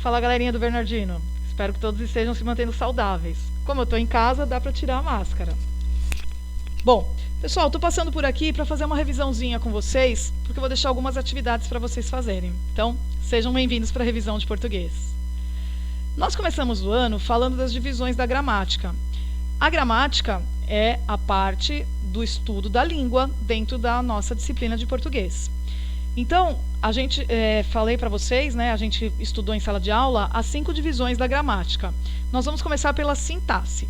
Fala, galerinha do Bernardino. Espero que todos estejam se mantendo saudáveis. Como eu estou em casa, dá para tirar a máscara. Bom, pessoal, estou passando por aqui para fazer uma revisãozinha com vocês, porque eu vou deixar algumas atividades para vocês fazerem. Então, sejam bem-vindos para a revisão de português. Nós começamos o ano falando das divisões da gramática. A gramática é a parte do estudo da língua dentro da nossa disciplina de português. Então, a gente falei para vocês, né, a gente estudou em sala de aula as 5 divisões da gramática. Nós vamos começar pela sintaxe.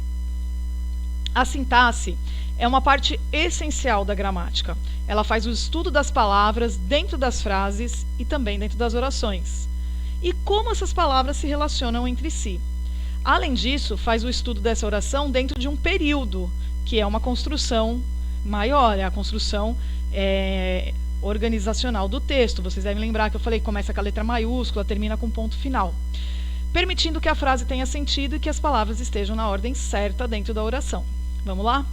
A sintaxe é uma parte essencial da gramática. Ela faz o estudo das palavras dentro das frases e também dentro das orações. E como essas palavras se relacionam entre si. Além disso, faz o estudo dessa oração dentro de um período, que é uma construção maior, é a construção organizacional do texto. Vocês devem lembrar que eu falei que começa com a letra maiúscula, termina com ponto final, permitindo que a frase tenha sentido e que as palavras estejam na ordem certa dentro da oração. Vamos lá?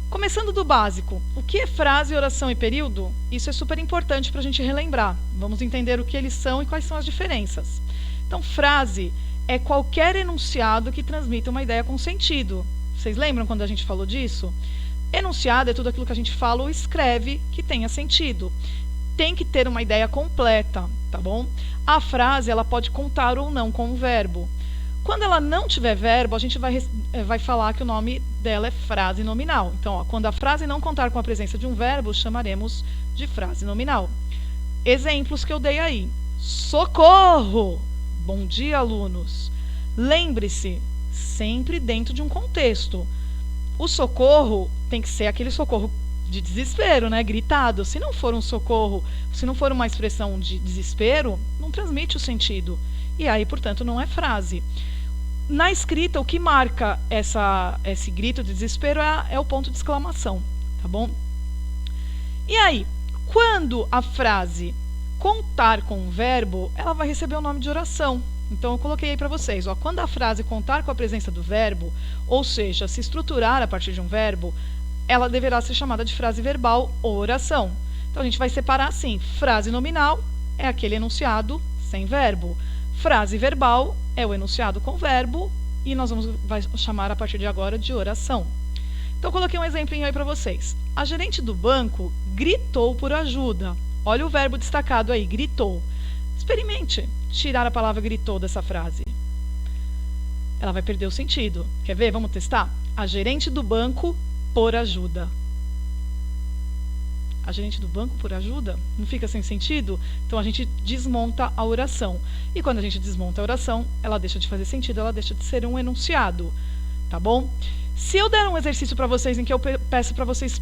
Começando do básico, o que é frase, oração e período? Isso é super importante para a gente relembrar. Vamos entender o que eles são e quais são as diferenças. Então, frase é qualquer enunciado que transmita uma ideia com sentido. Vocês lembram quando a gente falou disso? Enunciado é tudo aquilo que a gente fala ou escreve que tenha sentido. Tem que ter uma ideia completa, tá bom? A frase, ela pode contar ou não com um verbo. Quando ela não tiver verbo, a gente vai falar que o nome dela é frase nominal. Então, ó, quando a frase não contar com a presença de um verbo, chamaremos de frase nominal. Exemplos que eu dei aí. Socorro! Bom dia, alunos. Lembre-se, sempre dentro de um contexto. O socorro tem que ser aquele socorro de desespero, né? Gritado. Se não for um socorro, se não for uma expressão de desespero, não transmite o sentido. E aí, portanto, não é frase. Na escrita, o que marca esse grito de desespero é o ponto de exclamação, tá bom? E aí, quando a frase contar com um verbo, ela vai receber o nome de oração. Então, eu coloquei aí para vocês, ó, quando a frase contar com a presença do verbo, ou seja, se estruturar a partir de um verbo, ela deverá ser chamada de frase verbal ou oração. Então, a gente vai separar assim, frase nominal é aquele enunciado sem verbo. Frase verbal é o enunciado com verbo e nós vai chamar a partir de agora de oração. Então, eu coloquei um exemplinho aí para vocês. A gerente do banco gritou por ajuda. Olha o verbo destacado aí, gritou. Experimente tirar a palavra gritou dessa frase. Ela vai perder o sentido. Quer ver? Vamos testar? A gerente do banco por ajuda. A gerente do banco por ajuda? Não fica sem sentido? Então, a gente desmonta a oração. E quando a gente desmonta a oração, ela deixa de fazer sentido, ela deixa de ser um enunciado. Tá bom? Se eu der um exercício para vocês em que eu peço para vocês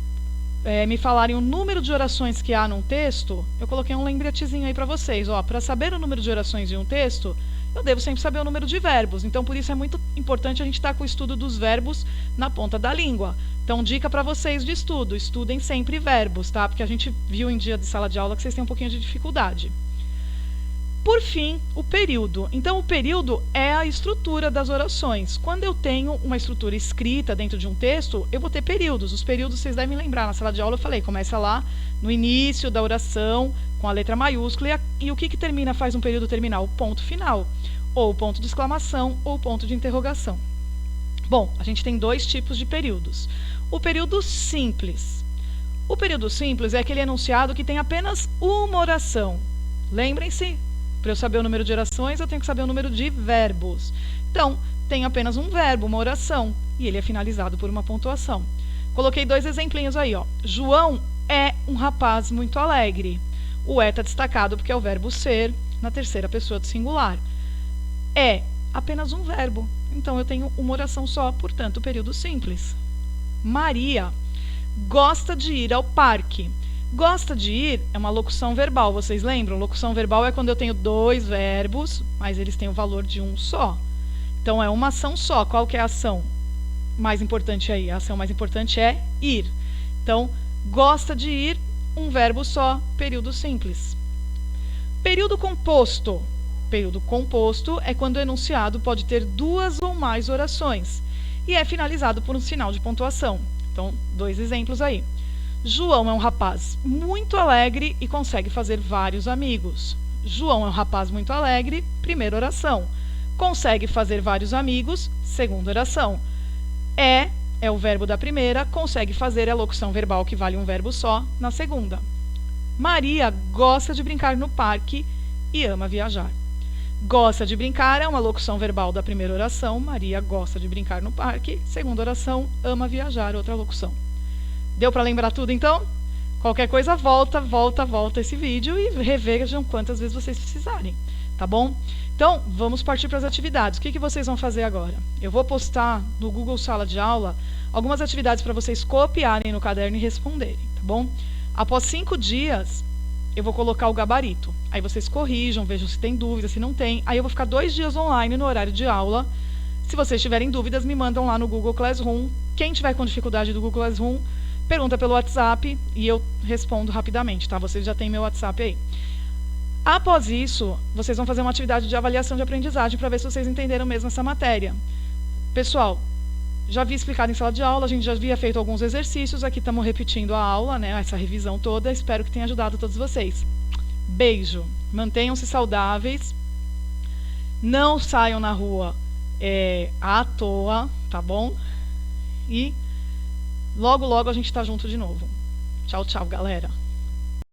me falarem o número de orações que há num texto, eu coloquei um lembretezinho aí para vocês. Para saber o número de orações em um texto, eu devo sempre saber o número de verbos. Então, por isso é muito importante a gente estar com o estudo dos verbos na ponta da língua. Então, dica para vocês de estudo, estudem sempre verbos, tá? Porque a gente viu em dia de sala de aula que vocês têm um pouquinho de dificuldade. Por fim, o período. Então, o período é a estrutura das orações. Quando eu tenho uma estrutura escrita dentro de um texto, eu vou ter períodos. Os períodos, vocês devem lembrar, na sala de aula eu falei, começa lá no início da oração, com a letra maiúscula, e o que termina, faz um período terminar? O ponto final, ou o ponto de exclamação, ou o ponto de interrogação. Bom, a gente tem 2 tipos de períodos. O período simples. O período simples é aquele enunciado que tem apenas uma oração. Lembrem-se, para eu saber o número de orações, eu tenho que saber o número de verbos. Então, tem apenas um verbo, uma oração, e ele é finalizado por uma pontuação. Coloquei 2 exemplinhos aí, ó. João é um rapaz muito alegre. O está destacado porque é o verbo ser, na terceira pessoa do singular. É apenas um verbo, então eu tenho uma oração só, portanto, período simples. Maria gosta de ir ao parque. Gosta de ir é uma locução verbal, vocês lembram? Locução verbal é quando eu tenho 2 verbos, mas eles têm o valor de um só. Então, é uma ação só. Qual que é a ação mais importante aí? A ação mais importante é ir. Então, gosta de ir, um verbo só, período simples. Período composto. Período composto é quando o enunciado pode ter 2 ou mais orações e é finalizado por um sinal de pontuação. Então, 2 exemplos aí. João é um rapaz muito alegre e consegue fazer vários amigos. João é um rapaz muito alegre, primeira oração. Consegue fazer vários amigos, segunda oração. É o verbo da primeira, consegue fazer é a locução verbal que vale um verbo só na segunda. Maria gosta de brincar no parque e ama viajar. Gosta de brincar é uma locução verbal da primeira oração. Maria gosta de brincar no parque. Segunda oração, ama viajar, outra locução. Deu para lembrar tudo então? Qualquer coisa, volta esse vídeo e revejam quantas vezes vocês precisarem, tá bom? Então, vamos partir para as atividades. O que vocês vão fazer agora? Eu vou postar no Google Sala de Aula algumas atividades para vocês copiarem no caderno e responderem, tá bom? Após 5 dias, eu vou colocar o gabarito. Aí vocês corrijam, vejam se tem dúvida, se não tem. Aí eu vou ficar 2 dias online no horário de aula. Se vocês tiverem dúvidas, me mandam lá no Google Classroom. Quem tiver com dificuldade do Google Classroom, pergunta pelo WhatsApp e eu respondo rapidamente, tá? Vocês já têm meu WhatsApp aí. Após isso, vocês vão fazer uma atividade de avaliação de aprendizagem para ver se vocês entenderam mesmo essa matéria. Pessoal, já havia explicado em sala de aula, a gente já havia feito alguns exercícios, aqui estamos repetindo a aula, né, essa revisão toda, espero que tenha ajudado todos vocês. Beijo, mantenham-se saudáveis, não saiam na rua à toa, tá bom? E logo a gente está junto de novo. Tchau, tchau, galera.